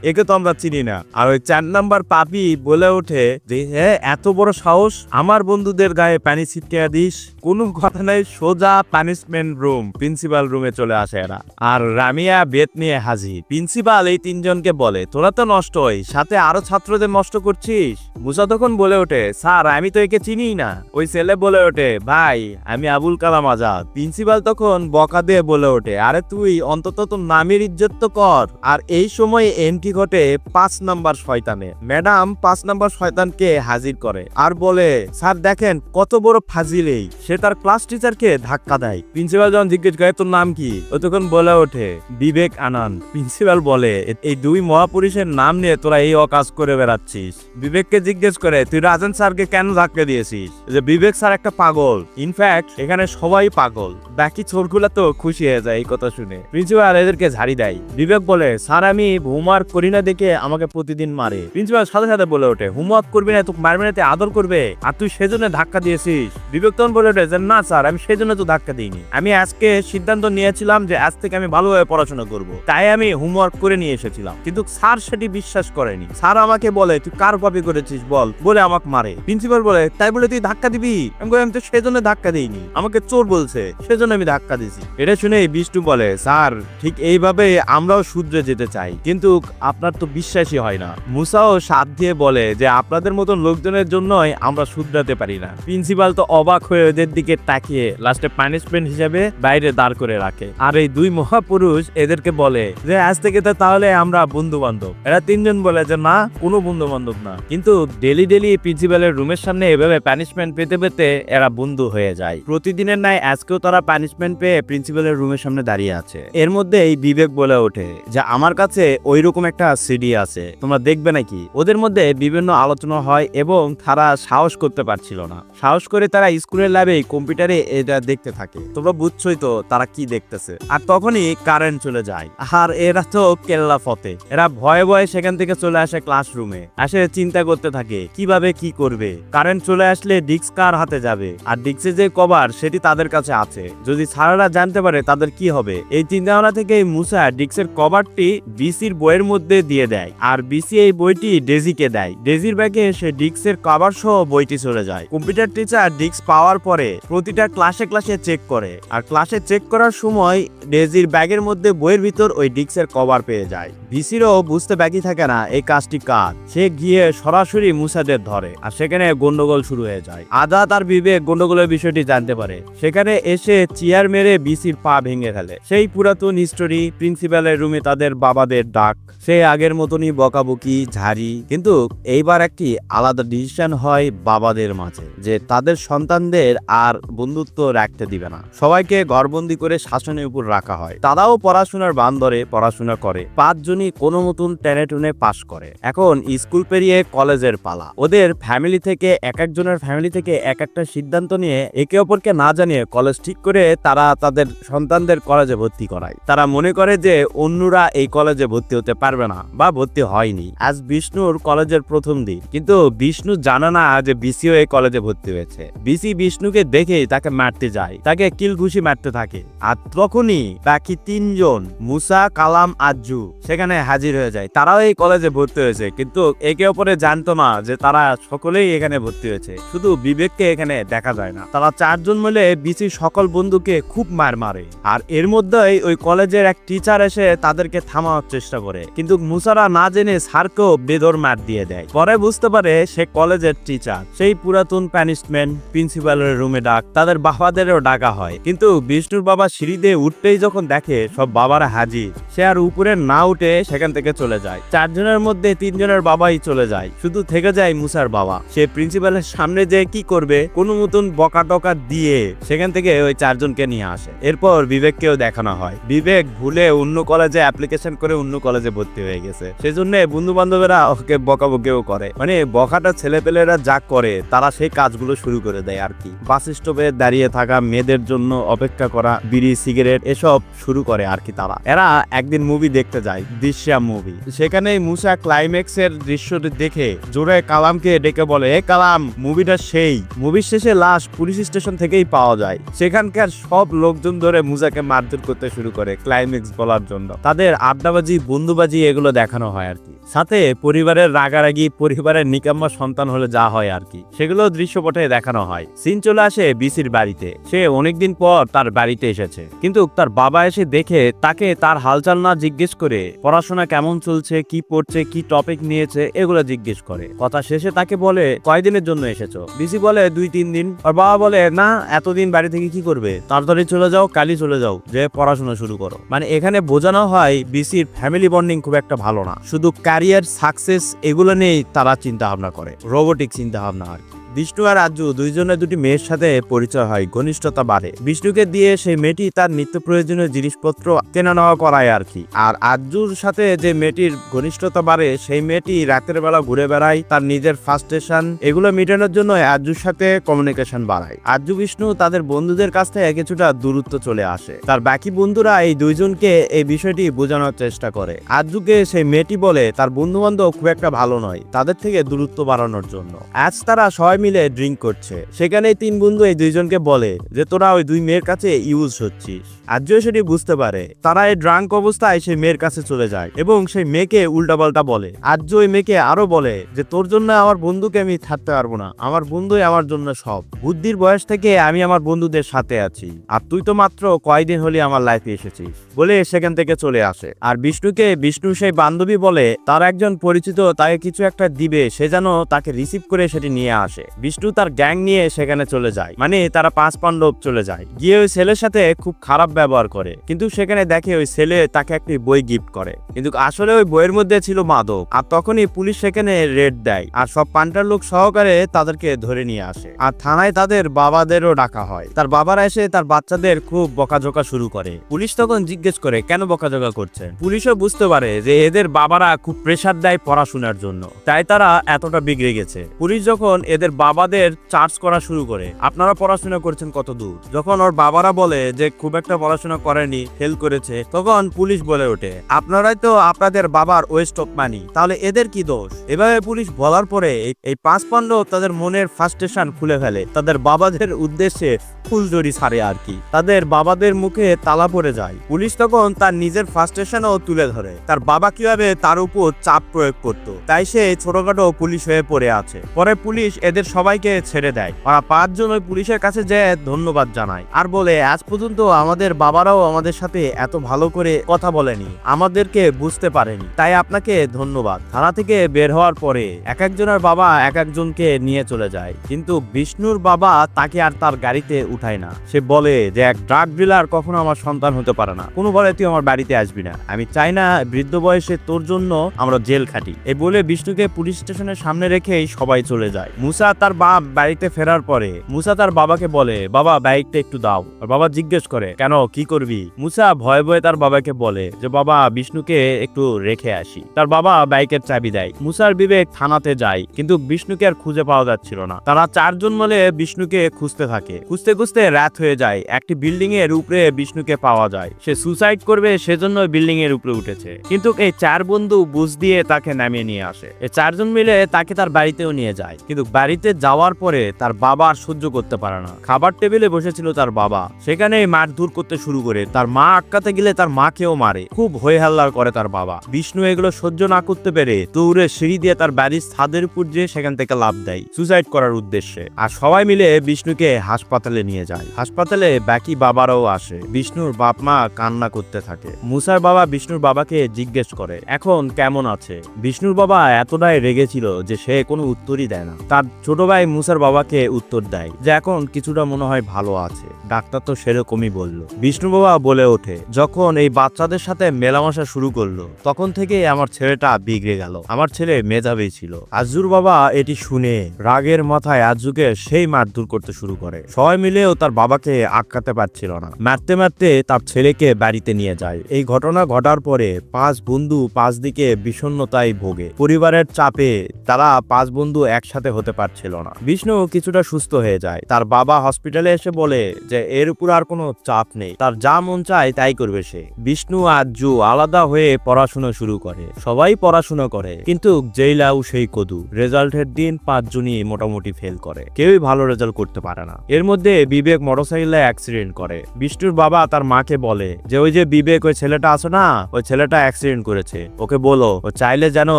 একে তো আমরা চিনি না। আর ওই 4 নাম্বার পাপি বলে ওঠে যে হ্যাঁ এত বড় সাহস, আমার বন্ধুদের গায়ে পানি ছিটিয়ে দিস। কোনো কথা নাই, সোজা পানিশমেন্ট রুম, প্রিন্সিপাল রুমে চলে আসে এরা। আর রামিয়া বেত নিয়ে হাজির। প্রিন্সিপাল এই তিনজনকে বলে তোরা তো নষ্ট হই, সাথে আরো ছাত্রদের নষ্ট করছিস। মুসা তখন বলে ওঠে স্যার আমি তো একে চিনি না। ওই ছেলে বলে ওঠে ভাই আমি আবুল কালাম আজাদ। প্রিন্সিপাল তখন বকা দিয়ে বলে ওঠে আরে তুই অন্তত তোর নামের ইজ্জত তো কর। আর এই সময় এন্ট্রি ঘটে 5 নাম্বার শয়তানে। ম্যাডাম 5 নাম্বার শয়তানকে হাজির করে আর বলে স্যার দেখেন কত বড় ফাজিলেই, সে তার ক্লাস টিচারকে ধাক্কা দেয়। প্রিন্সিপাল যখন জিজ্ঞেস করে তোর নাম কি, ও তখন বলে ওঠে বিবেক আনন্দ। প্রিন্সিপাল বলে এই 2 মহাপুরুষের নাম নিয়ে তোরা এই অকাজ করে বেড়াচ্ছিস। বিবেককে জিজ্ঞেস করে তুই রাজন স্যারকে কেন ধাক্কা দিয়েছিস, যে বিবেক স্যার একটা পাগল, ইনফ্যাক্ট এখানে সবাই পাগল। বাকি ছোটগুলা তো খুশি হয়ে যায় এই কথা শুনে। প্রিন্সিপাল এদেরকে ঝাড়ি দেয়। বিবেক বলে স্যার আমি হোমওয়ার্ক করি না দেখে আমাকে প্রতিদিন মারে। প্রিন্সিপাল সাথে সাথে বলে ওঠে হোমওয়ার্ক করবি না, তোকে মারবে না, আদর করবে, আর তুই সেজন্য ধাক্কা দিয়েছিস। বিবেক তখন বলে ওঠে যে না স্যার আমি সেজন্য তো ধাক্কা দিইনি, আমি আজকে সিদ্ধান্ত নিয়েছিলাম যে আজ থেকে আমি ভালোভাবে পড়াশোনা করব, তাই আমি হোমওয়ার্ক করে নিয়ে এসেছিলাম। কিন্তু স্যার সেটি বিশ্বাস করেনি। স্যার আমাকে বলে তুই কার কপি করেছিস বল, বলে আমাকে মারে। প্রিন্সিপাল বলে তাই বলে তুই ধাক্কা দিবি? আমি তো সেজন্য ধাক্কা দিইনি, আমাকে চোর বলছে সেজন্য আমি ধাক্কা দিছি। এটা শুনে বিষ্ণু বলে স্যার ঠিক এইভাবে আমরাও শুধরে যেতে চাই, কিন্তু আপনার তো বিশ্বাসই হয় না। মুসাও সাথ দিয়ে বলে যে আপনাদের মতো লোকজনের জন্যই আমরা শুধরাতে পারি না। প্রিন্সিপাল তো অবাক হয়ে ওদের দিকে তাকিয়ে লাস্টে পানিশমেন্ট হিসেবে বাইরে দাঁড় করে রাখে। আর এই 2 মহাপুরুষ এদেরকে বলে যে আজ থেকে তো তাহলে আমরা বন্ধু বান্ধব। এরা তিনজন বলে যে না কোনো বন্ধু বান্ধব না, কিন্তু ডেলি ডেলি প্রিন্সিপালের রুমের সামনে এভাবে পানিশমেন্ট পেতে পেতে এরা বন্ধু হয়ে যায়। প্রতিদিনের নাই আজকেও তারা পানিশমেন্ট পেয়ে প্রিন্সিপালের রুমের সামনে দাঁড়িয়ে আছে। এর মধ্যে এই বিবেক বলে ওঠে যে আমার কাছে ওইরকম একটা সিডি আছে, তোমরা দেখবে নাকি? ওদের মধ্যে বিভিন্ন আলোচনা হয় এবং তারা সাহস করতে পারছিল না। সাহস করে তারা স্কুলের ল্যাবে কম্পিউটারে এটা দেখতে থাকে। তোমরা বুঝছোই তো তারা কি দেখতেছে। আর তখনই কারেন্ট চলে যায়। আর এরা তো কেল্লা ফতে। এরা ভয়ে ভয়ে সেখান থেকে চলে আসে ক্লাসরুমে, আসে চিন্তা করতে থাকে কিভাবে কি করবে। কারেন্ট চলে আসলে ডিস্ক কার হাতে যাবে, আর ডিস্কের যে কভার সেটি তাদের কাছে আছে, যদি স্যারেরা জানতে পারে তাদের কি হবে। এই চিন্তা ভাবনা থেকে মুসা ডিস্কের কভারটি বিসির বইয়ের মধ্যে দিয়ে দেয়, আর বিসি এই বইটি ডেজিকে দেয়। ডেজির ব্যাগে সে ডিস্কের কভার সহ বইটি চলে যায়। কম্পিউটার টিচার ডিস্ক পাওয়ার পরে প্রতিটা ক্লাসে ক্লাসে চেক করে, আর ক্লাসে চেক করার সময় ডেজির ব্যাগের মধ্যে বইয়ের ভিতর ওই ডিস্কের কভার পেয়ে যায়। বিসিরও বুঝতে বাকি থাকে না এই কাজটি কার। সে গিয়ে সরাসরি মুসাদের ধরে, আর সেখানে গন্ডগোল শুরু হয়ে যায়। আজাদ আর বিবেক গন্ডগোলের বিষয়টি জানতে পারে, সেখানে এসে চেয়ার মেরে বিসির পা ভেঙে ফেলে। সেই পুরাতন স্টোরি প্রিন্সিপালের রুমে তাদের বাবাদের ডাক। সে আগের মতনই বকাবকি ঝাড়ি, কিন্তু এইবার একটি আলাদা ডিসিশন হয় বাবাদের মাঝে যে তাদের সন্তানদের আর বন্ধুত্ব রাখতে দিবে না। সবাইকে ঘরবন্দি করে শাসনের উপর রাখা হয়। তারাও পড়াশোনার বান ধরে পড়াশোনা করে। 5 জনই কোনো মতন টেনে টুনে পাশ করে। এখন স্কুল পেরিয়ে কলেজের পালা। ওদের ফ্যামিলি থেকে এক একজনের ফ্যামিলি থেকে এক একটা সিদ্ধান্ত নিয়ে একে অপরকে না জানিয়ে কলেজ ঠিক করে তারা তাদের সন্তানদের কলেজে ভর্তি করায়। তারা মনে করে যে অন্যরা এই কলেজে ভর্তি হতে পারবে না বা ভর্তি হয়নি। আজ বিষ্ণুর কলেজের প্রথম দিন, কিন্তু বিষ্ণু জানে না যে বিসিও এই কলেজে ভর্তি হয়েছে। বিসি বিষ্ণুকে দেখে তাকে মারতে যায়, তাকে কিল ঘুষি মারতে থাকে। আর তখনই বাকি 3 জন মুসা, কালাম, আজ্জু সেখানে হাজির হয়ে যায়। তারাও এই কলেজে ভর্তি হয়েছে, কিন্তু একে অপরে জানতো না যে তারা সকলেই এখানে ভর্তি হয়েছে। শুধু বিবেককে এখানে দেখা যায় না। তারা 4 জন মিলে বিসির সকল বন্ধুকে খুব মারে। আর এর মধ্যেই ওই কলেজের এক টিচার এসে তাদেরকে থামানোর চেষ্টা করে, কিন্তু মুসারা না জেনে স্যারকেও বেদর মার দিয়ে দেয়। পরে বুঝতে পারে সে কলেজের টিচার। সেই পুরাতন প্যানিশমেন্ট প্রিন্সিপালের রুমে ডাক, তাদের বাবাদেরও ডাকা হয়। কিন্তু বিষ্ণুর বাবা সিঁড়ি দিয়ে উঠতেই যখন দেখে সব বাবারা হাজির, সে আর উপরে না উঠে সেখান থেকে চলে যায়। 4 জনের মধ্যে 3 জনের বাবাই চলে যায়, শুধু থেকে যায় মুসার বাবা। সে প্রিন্সিপালের সামনে যে কি করবে, কোনো মতন বকা টকা দিয়ে সেখান থেকে ওই 4 জনকে নিয়ে আসে। এরপর বিবেককেও দেখানো হয়। বিবেক ভুলে অন্য কলেজে অ্যাপ্লিকেশন করে অন্য কলেজে ভর্তি হয়ে গেছে, সেজন্য বন্ধু বান্ধবেরা ওকে বকাবকিও করে। মানে বকাটা ছেলেপেলেরা যা করে তারা সেই কাজগুলো শুরু করে দেয় আর কি। বাস স্টপে দাঁড়িয়ে থাকা, মেয়েদের জন্য অপেক্ষা করা, বিড়ি সিগারেট এসব শুরু করে আর কি। এরা একদিন মুভি দেখতে যায়, দৃশ্যম মুভি। সেখানে মুসা ক্লাইম্যাক্সের দৃশ্যটি দেখে জোরে কালামকে ডেকে বলে, এ কালাম, মুভিটা সেই। মুভির শেষে লাশ পুলিশ স্টেশন থেকেই পাওয়া যায়। সেখানকার সব লোকজন ধরে মুসাকে মারধর করতে শুরু করে ক্লাইম্যাক্স বলার জন্য। তাদের আড্ডাবাজি, বন্ধুবাজি এগুলো দেখানো হয় আর কি। সাথে পরিবারের রাগারাগি, পরিবারের নিকাম্মা সন্তান হলে যা হয় আর কি, সেগুলো দৃশ্যপটে দেখানো হয়। সিন চলে আসে বিসির বাড়িতে। সে অনেকদিন পর তার বাড়িতে এসেছে, কিন্তু তার বাবা এসে দেখে তাকে তার হালচাল না জিজ্ঞেস করে পড়াশোনা কেমন চলছে, কি পড়ছে, কি টপিক নিয়েছে এগুলো জিজ্ঞেস করে। কথা শেষে তাকে বলে, কয়দিনের জন্য এসেছো? বিসি বলে 2-3 দিন। আর বাবা বলে, না, এতদিন বাড়ি থেকে কি করবে, তাড়াতাড়ি চলে যাও, কালই চলে যাও, যে পড়াশোনা শুরু করো। মানে এখানে বোঝানো হয় বিসির ফ্যামিলি বন্ডিং খুব একটা ভালো না, শুধু ক্যারিয়ার সাকসেস এগুলো নিয়েই তারা চিন্তা ভাবনা করে, রোবোটিক চিন্তা ভাবনা আর কি। বিষ্ণু আর আজ্জু দুইজনে দুটি মেয়ের সাথে পরিচয় হয়, ঘনিষ্ঠতা বাড়ে। বিষ্ণুকে দিয়ে সেই মেয়েটি তার নিত্য প্রয়োজনীয় জিনিসপত্র কেনা নেওয়া করায় আর কি। আর আজ্জুর সাথে যে মেয়েটির ঘনিষ্ঠতা বাড়ে, সেই মেয়েটি রাতের বেলা ঘুরে বেড়ায়, তার নিজের ফার্স্টেশন এগুলো মেটানোর জন্য আজ্জুর সাথে কমিউনিকেশন বাড়ায়। আজ্জু বিষ্ণু তাদের বন্ধুদের কাছ থেকে কিছুটা দূরত্ব চলে আসে। তার বাকি বন্ধুরা এই দুইজনকে এই বিষয়টি বোঝানোর চেষ্টা করে। আজ্জুকে সেই মেয়েটি বলে তার বন্ধু বান্ধব খুব একটা ভালো নয়, তাদের থেকে দূরত্ব বাড়ানোর জন্য। আজ তারা সবাই মিলে ড্রিঙ্ক করছে। সেখানেই 3 বন্ধু এই দুইজনকে বলে যে তোরা ওই 2 মেয়ের কাছে ইউজ হচ্ছিস। আজ্জু সেটি বুঝতে পারে। তারা এই ড্রাঙ্ক অবস্থায় সেই মেয়ের কাছে চলে যায় এবং সেই মেয়েকে উল্টাপাল্টা বলে। আজ্জু ওই মেয়েকে আরো বলে যে তোর জন্য আমার বন্ধুকে আমি থাকতে পারবো না, আমার বন্ধুই আমার জন্য সব। বুদ্ধির বয়স থেকে আমি আমার বন্ধুদের সাথে আছি, আর তুই তো মাত্র কয়দিন হলি আমার লাইফে এসেছিস বলে সেখান থেকে চলে আসে। আর বিষ্ণুকে বিষ্ণু সেই বান্ধবী বলে তার একজন পরিচিত তাকে কিছু একটা দিবে, সে যেন তাকে রিসিভ করে সেটি নিয়ে আসে। বিষ্ণু তার গ্যাং নিয়ে সেখানে চলে যায়, মানে তারা 5 পাণ্ডব চলে যায়। গিয়ে ওই ছেলের সাথে খুব খারাপ ব্যবহার করে, কিন্তু সেখানে দেখে ওই ছেলে তাকে একটি বই গিফট করে, কিন্তু আসলে ওই বইয়ের মধ্যে ছিল মাদক। আর তখনই পুলিশ সেখানে রেড দেয়, আর সব পান্টার লোক সহকারে তাদেরকে ধরে নিয়ে আসে। আর থানায় তাদের বাবাদেরও ডাকা হয়। তার বাবারা এসে তার বাচ্চাদের খুব বকাঝকা শুরু করে। পুলিশ তখন জিজ্ঞেস করে কেন বকাঝকা করছে। পুলিশও বুঝতে পারে যে এদের বাবারা খুব প্রেসার দেয় পড়াশোনার জন্য, তাই তারা এতটা বিগড়ে গেছে। পুলিশ যখন এদের বাবাদের চার্জ করা শুরু করে, আপনারা পড়াশোনা করছেন কত দূর, যখন ওর বাবারা বলে যে খুব একটা পড়াশোনা করেনি, ফেল করেছে, তখন পুলিশ বলে ওঠে আপনারাই তো আপনাদের বাবার ওয়েস্ট অফ মানি, তাহলে এদের কি দোষ। এভাবে পুলিশ বলার পরে এই 5 পাণ্ডব তাদের মনের ফার্স্টেশন খুলে ফেলে, তাদের বাবাদের উদ্দেশ্যে ফুলজড়ি ছাড়ে আর কি। তাদের বাবাদের মুখে তালা পড়ে যায়। পুলিশ তখন তার নিজের ফার্স্টেশনও তুলে ধরে, তার বাবা কিভাবে তার উপর চাপ প্রয়োগ করত, তাই সে ছোটখাটো পুলিশ হয়ে পড়ে আছে। পরে পুলিশ এদের সবাইকে ছেড়ে দেয়। ওরা 5 জন ওই পুলিশের কাছে যেয়ে ধন্যবাদ জানায় আর বলে আজ পর্যন্ত আমাদের বাবারাও আমাদের সাথে এত ভালো করে কথা বলেনি, আমাদেরকে বুঝতে পারেনি, তাই আপনাকে ধন্যবাদ। থানা থেকে বের হওয়ার পরে এক একজনের বাবা এক একজনকে নিয়ে চলে যায়, কিন্তু বিষ্ণুর বাবা তাকে আর তার গাড়িতে উঠায় না। সে বলে যে এক ড্রাগ ডিলার কখনো আমার সন্তান হতে পারে না, কোনো বলে তুই আমার বাড়িতে আসবি না, আমি চাই না বৃদ্ধ বয়সে তোর জন্য আমরা জেল খাটি। এই বলে বিষ্ণুকে পুলিশ স্টেশনের সামনে রেখেই সবাই চলে যায়। মুসা তার বাপ বাড়িতে ফেরার পরে মুসা তার বাবাকে বলে, বাবা বাইকটা একটু দাও। আর বাবা জিজ্ঞেস করে, কেন, কি করবি? মুসা ভয়ে ভয়ে তার বাবাকে বলে যে বাবা বিষ্ণুকে একটু রেখে আসি। তার বাবা বাইকের চাবি দেয়। মুসার বিবেক থানাতে যায়, কিন্তু বিষ্ণুকে আর খুঁজে পাওয়া যাচ্ছিল না। তারা 4 জন মিলে বিষ্ণুকে খুঁজতে থাকে। খুঁজতে খুঁজতে রাত হয়ে যায়। একটি বিল্ডিং এর উপরে বিষ্ণুকে পাওয়া যায়। সে সুসাইড করবে সেজন্য বিল্ডিং এর উপরে উঠেছে, কিন্তু এই 4 বন্ধু বুঝ দিয়ে তাকে নামিয়ে নিয়ে আসে। এই 4 জন মিলে তাকে তার বাড়িতেও নিয়ে যায়, কিন্তু বাড়িতে যাওয়ার পরে তার বাবা আর সহ্য করতে পারে না। খাবার টেবিলে বসেছিল তার বাবা, সেখানেই মারধর করতে শুরু করে। তার মা আটকাতে গেলে তার মাকেও মারে। খুব হই হাল্লার করে তার বাবা। বিষ্ণু এগুলো সহ্য না করতে পেরে দৌড়ে সিঁড়ি দিয়ে তার বাড়ির ছাদের উপর যে সেখান থেকে লাফ দেয় সুসাইড করার উদ্দেশ্যে। আর সবাই মিলে বিষ্ণুকে হাসপাতালে নিয়ে যায়। হাসপাতালে বাকি বাবারাও আসে। বিষ্ণুর বাপ মা কান্না করতে থাকে। মুসার বাবা বিষ্ণুর বাবাকে জিজ্ঞেস করে এখন কেমন আছে। বিষ্ণুর বাবা এতটাই রেগেছিল যে সে কোনো উত্তরই দেয় না। তার ছোট ভাই মুসার বাবাকে উত্তর দেয় যে এখন কিছুটা মনে হয় ভালো আছে, ডাক্তার তো সেরকমই বলল। বিষ্ণু বাবা বলে ওঠে, যখন এই বাচ্চাদের সাথে মেলামেশা শুরু করলো তখন থেকে আমার ছেলেটা বিগড়ে গেল। আমার ছেলে মেধাবী ছিল। আজুর বাবা এটি শুনে রাগের মাথায় আজুকে সেই মারধর করতে শুরু করে। সবাই মিলেও তার বাবাকে আটকাতে পারছিল না। মারতে মারতে তার ছেলেকে বাড়িতে নিয়ে যায়। এই ঘটনা ঘটার পরে 5 বন্ধু 5 দিকে বিষণ্ণতায় ভোগে। পরিবারের চাপে তারা 5 বন্ধু একসাথে হতে পারছিল না। বিষ্ণু কিছুটা সুস্থ হয়ে যায়। তার বাবা হসপিটালে এসে বলে যে এর উপর আর কোনো চাপ নেই, তার যা মন চায় তাই করবে সে। বিষ্ণু আর জু আলাদা হয়ে পড়াশোনা শুরু করে। সবাই পড়াশোনা করে, কিন্তু জেইলাও সেই কদু। রেজাল্টের দিন 5 জনই মোটামুটি ফেল করে, কেউই ভালো রেজাল্ট করতে পারে না। এর মধ্যে বিবেক মোটরসাইকেলে অ্যাক্সিডেন্ট করে। বিষ্ণুর বাবা তার মাকে বলে যে ওই যে বিবেক ওই ছেলেটা আছে না, ওই ছেলেটা অ্যাক্সিডেন্ট করেছে, ওকে বলো ও চাইলে যেন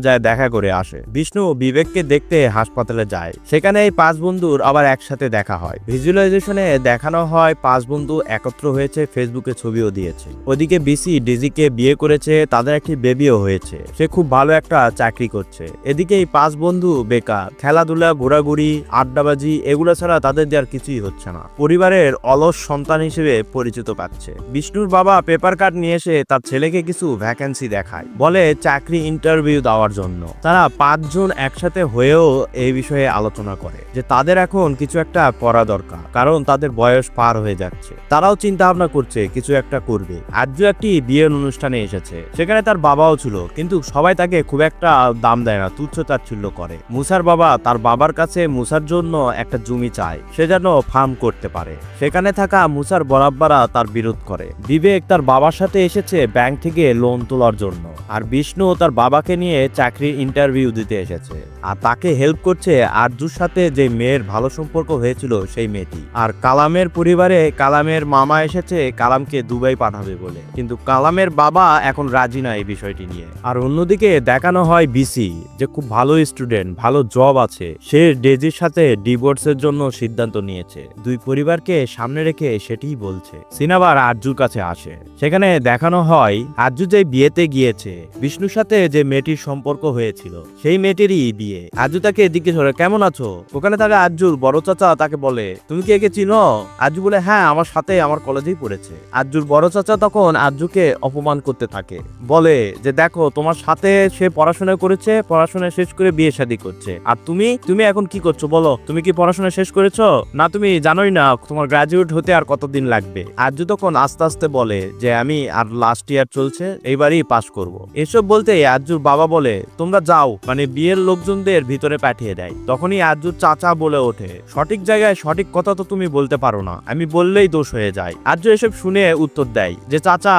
যায় দেখা করে আসে। বিষ্ণু বিবেককে দেখতে হাসপাতালে যায়। সেখানে এই 5 বন্ধুর আবার একসাথে দেখা হয়। ভিজুয়ালাইজেশনে দেখানো হয় 5 বন্ধু একত্র হয়েছে, ফেসবুকে ছবিও দিয়েছে। ওদিকে বিসি ডিজিকে বিয়ে করেছে, তাদের একটি বেবিও হয়েছে। সে খুব ভালো একটা চাকরি করছে। এদিকে এই 5 বন্ধু বেকার, খেলাধুলা, ঘোরাঘুরি, আড্ডাবাজি এগুলো ছাড়া তাদের আর কিছুই হচ্ছে না। পরিবারের অলস সন্তান হিসেবে পরিচিত পাচ্ছে। বিষ্ণুর বাবা পেপার কার্ড নিয়ে এসে তার ছেলেকে কিছু ভ্যাকেন্সি দেখায়, বলে চাকরি ইন্টারভিউ দেওয়ার জন্য। তারা 5 জন একসাথে হয়েও এই বিষয়ে আলোচনা করে যে তাদের এখন কিছু একটা করা দরকার, কারণ তাদের বয়স পার হয়ে যাচ্ছে। তারাও চিন্তা ভাবনা করছে কিছু একটা করবে। আজও একটি বিয়ের অনুষ্ঠানে এসেছে, সেখানে তার বাবাও ছিল, কিন্তু সবাই তাকে খুব একটা দাম দেয় না, তুচ্ছ তাচ্ছিল্য করে। মুসার বাবা তার বাবার কাছে মুসার জন্য একটা জমি চায়, সে যেন ফার্ম করতে পারে। সেখানে থাকা মুসার বরাবরা তার বিরোধ করে। বিবেক তার বাবার সাথে এসেছে ব্যাংক থেকে লোন তোলার জন্য, আর বিষ্ণু তার বাবাকে নিয়ে চাকরির ইন্টারভিউ দিতে এসেছে। আর তাকে হেল্প করছে আরজুর সাথে যে মেয়ের ভালো সম্পর্ক হয়েছিল সেই মেয়েটি। আর কালামের পরিবারে কালামের মামা এসেছে কালামকে দুবাই পাঠাবে বলে, কিন্তু কালামের বাবা এখন রাজি না এই বিষয়টি নিয়ে। আর অন্যদিকে দেখানো হয় বিসি যে খুব ভালো স্টুডেন্ট, ভালো জব আছে, সে ডেজির সাথে ডিভোর্সের জন্য সিদ্ধান্ত নিয়েছে। দুই পরিবারকে সামনে রেখে সেটিই বলছে। সিনাবার আরজুর কাছে আসে। সেখানে দেখানো হয় আরজু যে বিয়েতে গিয়েছে, বিষ্ণুর সাথে যে মেয়েটির সম্পর্ক হয়েছিল সেই মেয়েটিরই বিয়ে। আরজু তাকে জিজ্ঞেস করে কেমন আছো। ওখানে থাকা আরজুর বড় চাচা তাকে বলে তুমি কি একে চিনো। আরজু বলে হ্যাঁ, আমার সাথে আমার কলেজেই পড়েছে। আরজুর বড় চাচা তখন আরজুকে অপমান করতে থাকে, বলে যে দেখো তোমার সাথে সে পড়াশোনা করেছে, পড়াশোনা শেষ করে বিয়ে শাদী করছে, আর তুমি এখন কি করছো বলো। তুমি কি পড়াশোনা শেষ করেছো না, তুমি জানোই না তোমার গ্রাজুয়েট হতে আর কতদিন লাগবে। আরজু তখন আস্তে আস্তে বলে যে আমি আর লাস্ট ইয়ার চলছে, এইবারই পাস করব। এসব বলতে আরজুর বাবা বলে তোমরা যাও, মানে বিয়ের লোকজনদের ভিতরে পাঠিয়ে দেয়। তখনই আরজুর চাচা বলে ওঠে সঠিক জায়গায় সঠিক কথা তো তুমি বলতে পারো না, আমি বললেই দোষ হয়ে যায়। আরজু এসব শুনে উত্তর দেয় যে চাচা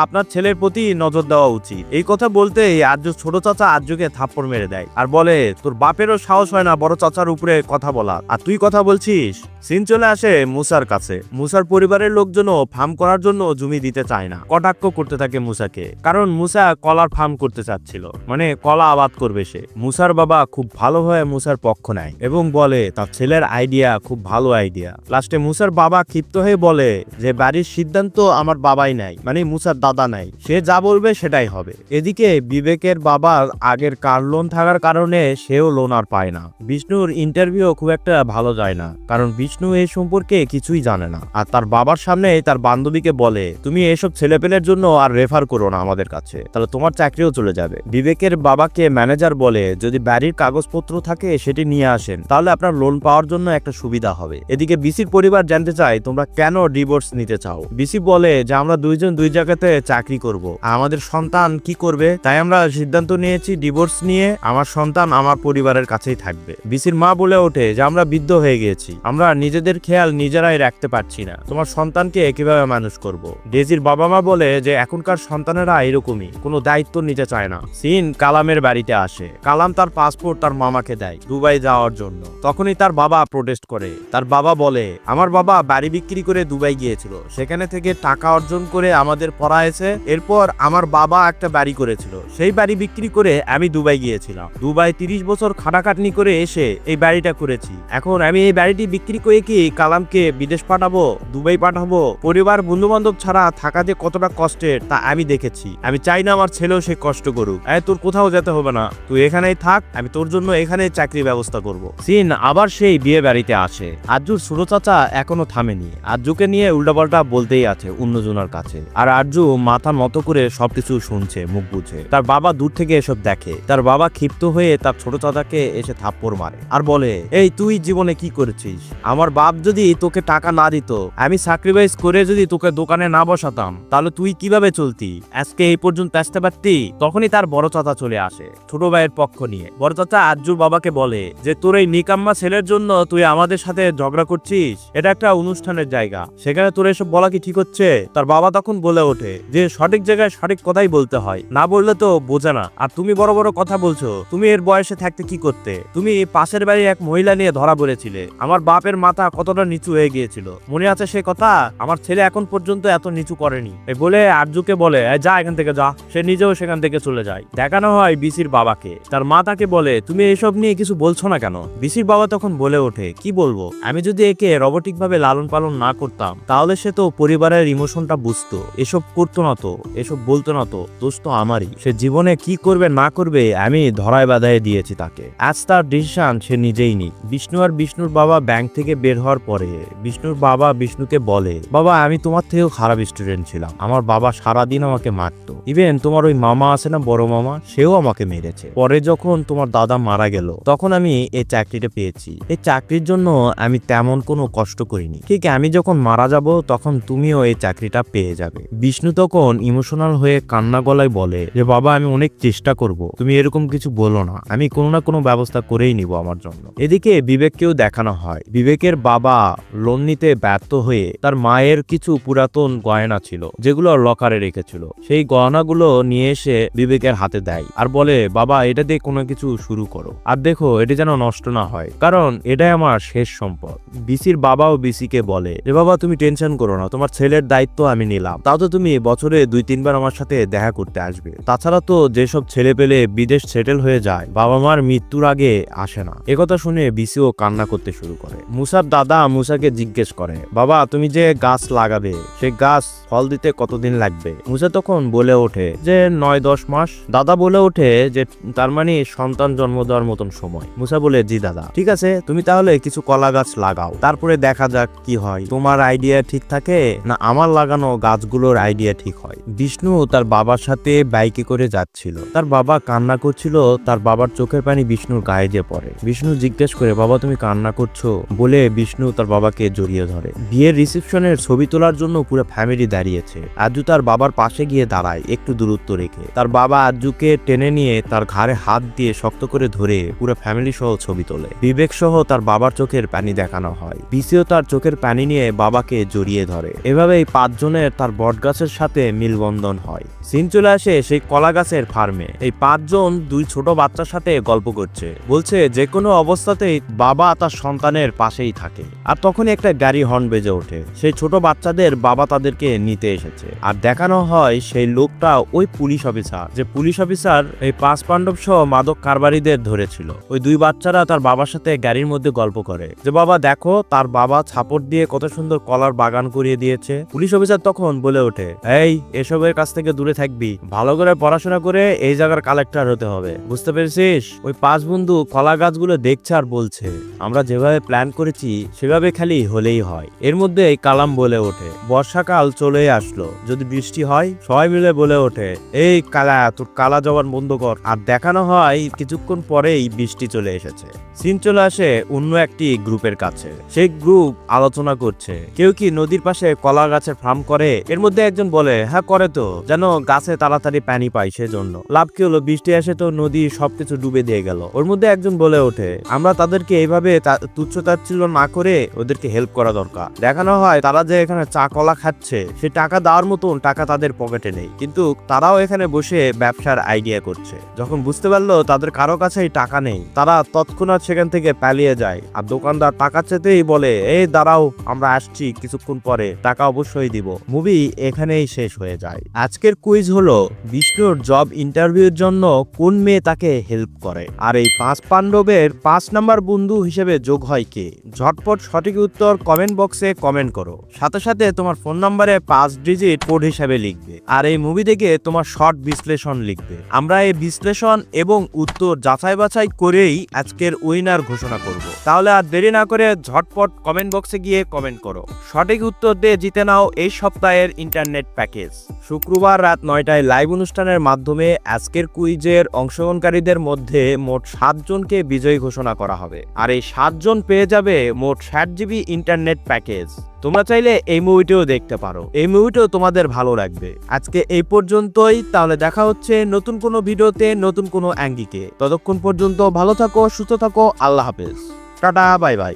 আপনার ছেলের প্রতি নজর দেওয়া উচিত। এই কথা বলতেই আরজুর ছোট চাচা আরজুকে থাপ্পড় মেরে দেয় আর বলে তোর বাপেরও সাহস হয় না বড় চাচার উপরে কথা বলার, আর তুই কথা বলছিস। সিন চলে আসে মুসার কাছে। মুসার পরিবারের লোকজনও ফার্ম করার জন্য জমি দিতে চায় না, কটাক্ষ করতে থাকে মুসাকে, কারণ মুসা কলার ফার্ম করতে চাচ্ছিল, মানে কলা আবাদ করবে সে। মুসার বাবা খুব ভালোভাবে মুসার পক্ষ নেয় এবং বলে তার ছেলের আইডিয়া খুব ভালো আইডিয়া। লাস্টে মুসার বাবা ক্ষিপ্ত হয়ে বলে যে বাড়ির সিদ্ধান্ত আমার বাবাই নাই, মানে মুসার দাদা নাই, সে যা বলবে সেটাই হবে। এদিকে বিবেকের বাবার আগের কার লোন থাকার কারণে সেও লোন আর পায় না। বিষ্ণুর ইন্টারভিউ খুব একটা ভালো যায় না, কারণ বিষ্ণু এই সম্পর্কে কিছুই জানে না। আর তার বাবার সামনে তার বান্ধবীকে বলে তুমি এসব ছেলেপেলের জন্য আর রেফার করো না আমাদের কাছে, তাহলে তোমার চাকরিও চলে যাবে। বিবেকের বাবাকে ম্যানেজার বলে যদি বাড়ির কাগজপত্র থাকে সেটি নিয়ে আসেন, তাহলে আপনার লোন পাওয়ার জন্য একটা সুবিধা হবে। এদিকে বিসির পরিবার জানতে চায় তোমরা কেন ডিভোর্স নিতে চাও। বিসি বলে যে আমরা দুইজন দুই জায়গাতে চাকরি করব, আমাদের সন্তান কি করবে, তাই আমরা সিদ্ধান্ত নিয়েছি ডিভোর্স নিয়ে আমার সন্তান আমার পরিবারের কাছেই থাকবে। বিসির মা বলে ওঠে যে আমরা বৃদ্ধ হয়ে গিয়েছি, আমরা নিজেদের খেয়াল নিজেরাই রাখতে পারছি না, তোমার সন্তানকে কিভাবে মানুষ করব। ডেজির বাবা মা বলে যে এখনকার সন্তানেরা এরকমই, কোনো দায়িত্ব নিতে চায় না। সিন কালামের বাড়িতে আসে। কালাম তার পাসপোর্ট তার মামাকে দেয় দুবাই যাওয়ার জন্য। তখনই তার বাবা প্রোটেস্ট করে। তার বাবা বলে আমার বাবা বাড়ি বিক্রি করে দুবাই গিয়েছিল, সেখানে থেকে টাকা অর্জন করে আমাদের পড়াইছে, এরপর আমার বাবা একটা বাড়ি করেছিল, সেই বাড়ি বিক্রি করে আমি দুবাই গিয়েছিলাম। দুবাই 30 বছর খাটাখাটনি করে এসে এই বাড়িটা করেছি। এখন আমি এই বাড়িটি বিক্রি করে কি কালামকে বিদেশ পাঠাবো, দুবাই পাঠাবো? পরিবার বন্ধু বান্ধব ছাড়া থাকা যে কতটা কষ্টের তা আমি দেখেছি। আমি চাই না আমার ছেলেও সে কষ্ট করুক। তোর কোথাও যেতে হবে না, তুই এখানেই থাক, আমি তোর জন্য এখানে চাকরির ব্যবস্থা করব। সিন আবার সেই বিয়ে বাড়িতে আসে। আরজুর ছোট চাচা এখনো থামেনি, আরজুকে নিয়ে উল্টাপাল্টা বলতেই আছে অন্যজনের কাছে। আর আরজু মাথা নত করে সবকিছু শুনছে মুখ বুঝে। তার বাবা দূর থেকে এসব দেখে। তার বাবা ক্ষিপ্ত হয়ে তার ছোট চাচাকে এসে থাপ্পড় মারে আর বলে এই তুই জীবনে কি করেছিস? আমার বাপ যদি তোকে টাকা না দিত, আমি স্যাক্রিফাইস করে যদি তোকে দোকানে না বসাতাম, তাহলে তুই কিভাবে চলতি? আজকে এই পর্যন্ত আসতে পারতি? তখনই তার বড় চাচা চলে আসে ছোট ভাইয়ের পক্ষ নিয়ে। বড় চাচা আরজুর বাবাকে বলে যে তোর এই নিকাম্মা ছেলের জন্য তুই আমাদের সাথে ঝগড়া করছিস, এটা একটা অনুষ্ঠানের জায়গা, সেখানে তোর এসব বলা কি ঠিক হচ্ছে? তার বাবা তখন বলে ওঠে যে সঠিক জায়গায় সঠিক কথাই বলতে হয়, না বললে তো বোঝে না। আর তুমি বড় বড় কথা বলছো, তুমি এর বয়সে থাকতে কি করতে? তুমি পাশের বাড়ি এক মহিলা নিয়ে ধরা পড়েছিলে, আমার বাপের মাথা কতটা নিচু হয়ে গিয়েছিল, মনে আছে সে কথা? আমার ছেলে এখন পর্যন্ত এত নিচু করেনি। এই বলে আরজুকে বলে যা এখান থেকে যা। সে নিজেও সেখান থেকে চলে যায়। দেখানো হয় বিসির বাবাকে। তার মা তাকে বলে তুমি এসব নিয়ে কিছু বলছো না কেন? বিসির বাবা তখন বলে ওঠে কি বলবো, আমি যদি একে রোবটিক ভাবে লালন পালন না করতাম, তাহলে সে তো পরিবারের ইমোশনটা বুঝতো, এসব করতো না তো, এসব বলতো না তো, দোষ তো আমারই। সে জীবনে কি করবে না করবে আমি ধরায় বাধায় দিয়েছি তাকে, আজ তার ডিসিশন সে নিজেই নিক। বিষ্ণু আর বিষ্ণুর বাবা ব্যাংক থেকে বের হওয়ার পরে বিষ্ণুর বাবা বিষ্ণুকে বলে বাবা আমি তোমার থেকেও খারাপ স্টুডেন্ট ছিলাম, আমার বাবা সারাদিন আমাকে মারতো, ইভেন তোমার ওই মামা আছে না বড় মামা, সেও আমাকে মেরেছে। পরে যখন তোমার দাদা মারা গেল তখন আমি এই চাকরিটা পেয়েছি, এই চাকরির জন্য আমি তেমন কোনো কষ্ট করিনি, ঠিক আমি যখন মারা যাব তখন তুমিও এই চাকরিটা পেয়ে যাবে। বিষ্ণু তখন ইমোশনাল হয়ে কান্না গলায় বলে যে বাবা আমি অনেক চেষ্টা করব, তুমি এরকম কিছু বলো না, আমি কোনো না কোনো ব্যবস্থা করেই নিব আমার জন্য। এদিকে বিবেককেও দেখানো হয়। বিবেকের বাবা লোন নিতে ব্যর্থ হয়ে তার মায়ের কিছু পুরাতন গয়না ছিল যেগুলো লকারে রেখেছিল, সেই গয়নাগুলো নিয়ে এসে বিবেকের হাতে দেয় আর বলে বাবা এটা দিয়ে কোনো কিছু শুরু করো, আর দেখো এটা যেন নষ্ট না হয়, কারণ এটাই আমার শেষ সম্পদ। বিসির বাবাও বিসিকে বলে যে বাবা তুমি টেনশন করো না, তোমার ছেলের দায়িত্ব আমি নিলাম, তাও তো তুমি বছরে 2-3 বার আমার সাথে দেখা করতে আসবে। তাছাড়া তো যেসব ছেলে পেলে বিদেশ সেটেল হয়ে যায় বাবা মার মৃত্যুর আগে আসে না। একথা শুনে বিসিও কান্না করতে শুরু করে। মুসার দাদা মুসাকে জিজ্ঞেস করে বাবা তুমি যে গাছ লাগাবে সে গাছ ফল দিতে কতদিন লাগবে? মুসা তখন বলে ওঠে যে 9-10 মাস। দাদা বলে ওঠে যে তার মানে সন্তান জন্ম দেওয়ার মতন সময়। মুসা বলে জি দাদা, ঠিক আছে তুমি তাহলে কিছু কলা গাছ লাগাও, তারপরে দেখা যাক কি হয়, তোমার আইডিয়া ঠিক থাকে না আমার লাগানো গাছগুলোর আইডিয়া ঠিক হয়। বিষ্ণু তার বাবার সাথে বাইকে করে যাচ্ছিল, তার বাবা কান্না করছিল, তার বাবার চোখের পানি বিষ্ণুর গায়ে যে পড়ে। বিষ্ণু জিজ্ঞেস করে বাবা তুমি কান্না করছো? বলে বিষ্ণু তার বাবাকে জড়িয়ে ধরে। বিয়ের রিসেপশনের ছবি তোলার জন্য পুরো ফ্যামিলি দাঁড়িয়েছে। আরজু তার বাবার পাশে গিয়ে দাঁড়ায় একটু দূরত্ব রেখে। তার বাবা আরজুকে টেনে নিয়ে তার ঘাড়ে হাত দিয়ে শক্ত করে ধরে পুরো ফ্যামিলি সহ ছবি তোলে। বিবেক সহ তার বাবার চোখের পানি দেখানো হয়। বিসিও তার চোখের পানি নিয়ে বাবাকে জড়িয়ে ধরে। এভাবে এই 5 জনের তার বটগাছের সাথে মিলবন্ধন হয়। সিন চলে আসে সেই কলা গাছের ফার্মে। এই 5 জন 2 ছোট বাচ্চার সাথে গল্প করছে, বলছে যে কোনো অবস্থাতেই বাবা তার সন্তানের পাশেই থাকে। আর তখনই একটা গাড়ি হর্ন বেজে ওঠে। সেই ছোট বাচ্চাদের বাবা তাদেরকে নিতে এসেছে। আর দেখানো হয় সেই লোকটা ওই পুলিশ অফিসার, যে পুলিশ অফিসার এই 5 পাণ্ডব সহ মাদক কারবারিদের ধরেছিল। ওই 2 বাচ্চারা তার বাবার সাথে গাড়ির মধ্যে গল্প করে যে বাবা দেখো তার বাবা ছাপড় দিয়ে কত সুন্দর কলার বাগান করিয়ে দিয়েছে। পুলিশ অফিসার তখন বলে ওঠে, এই এসবের কাছ থেকে দূরে থাকবি, ভালো করে পড়াশোনা করে এই জায়গার কালেক্টর হতে হবে, বুঝতে পেরেছিস? ওই 5 বন্ধু কলা গাছগুলো দেখছে আর বলছে, আমরা যেভাবে প্ল্যান করেছি সেভাবে খালি হলেই হয়। এর মধ্যে কালাম বলে ওঠে, বর্ষাকাল চলে আসলো, যদি বৃষ্টি হয়। সবাই মিলে বলে ওঠে, এই কালা তোর কালা জবান বন্ধ কর। আর দেখানো হয় কিছুক্ষণ পরেই বৃষ্টি চলে এসেছে। সিন চলে আসে অন্য একটি গ্রুপের কাছে। সেই গ্রুপ আলোচনা করছে, কেউ কি নদীর পাশে কলা গাছের ফার্ম করে। এর মধ্যে একজন বলে, হ্যাঁ করে তো, যেন গাছে তাড়াতাড়ি পানি পায় সেজন্য। লাভ কি হলো, বৃষ্টি আসে তো নদী সবকিছু ডুবে দিয়ে গেল। ওর মধ্যে একজন বলে ওঠে, আমরা তাদেরকে এইভাবে তুচ্ছ-তাচ্ছিল্য না করে ওদেরকে হেল্প করা দরকার। দেখানো হয় তারা যে এখানে চা কলা খাচ্ছে, সে টাকা দেওয়ার মতন টাকা তাদের পকেটে নেই, কিন্তু তারাও এখানে বসে ব্যবসার আইডিয়া করছে। যখন বুঝতে পারলো তাদের কারো কাছেই টাকা নেই, তারা তৎক্ষণাৎ সেখান থেকে পালিয়ে যায়। আর দোকানদার টাকা চেতেই বলে, এই দাঁড়াও, আমরা আসছি কিছুক্ষণ পরে, টাকা অবশ্যই দিব। মুভি এখানেই শেষ হয়ে যায়। আজকের কুইজ হলো, বিষ্ণুর জব ইন্টারভিউর জন্য কোন মেয়ে তাকে হেল্প করে, আর এই 5 পাণ্ডবের 5 নাম্বার বন্ধু হিসেবে যোগ হয় কে? ঝটপট সঠিক উত্তর কমেন্ট বক্সে কমেন্ট করো, সাথে সাথে তোমার ফোন নাম্বারে 5 ডিজিট কোড হিসেবে লিখবে। আর এই মুভি দেখে তোমার শর্ট বিশ্লেষণ লিখবে। আমরা এই বিশ্লেষণ এবং উত্তর যাচাই বাছাই করেই আজকের উইনার ঘোষণা করব। তাহলে আর দেরি না করে ঝটপট কমেন্ট বক্সে গিয়ে কমেন্ট করো। সঠিক উত্তর দিয়ে জিতে নাও এই সপ্তাহের ইন্টারনেট প্যাকেজ। শুক্রবার রাত 9টায় লাইভ অনুষ্ঠানের মাধ্যমে আজকের কুইজের অংশগ্রহণকারীদের মধ্যে মোট 7 জনকে বিজয়ী ঘোষণা করা হবে। আর এই 7 জন পেয়ে যাবে মোট 60 জিবি ইন্টারনেট প্যাকেজ। তোমরা চাইলে এই মুভিটিও দেখতে পারো, এই মুভিটিও তোমাদের ভালো লাগবে। আজকে এই পর্যন্তই, তাহলে দেখা হচ্ছে নতুন কোনো ভিডিওতে নতুন কোনো অ্যাঙ্গিকে। ততক্ষণ পর্যন্ত ভালো থাকো, সুস্থ থাকো, আল্লাহ হাফেজ, টাটা, বাই বাই।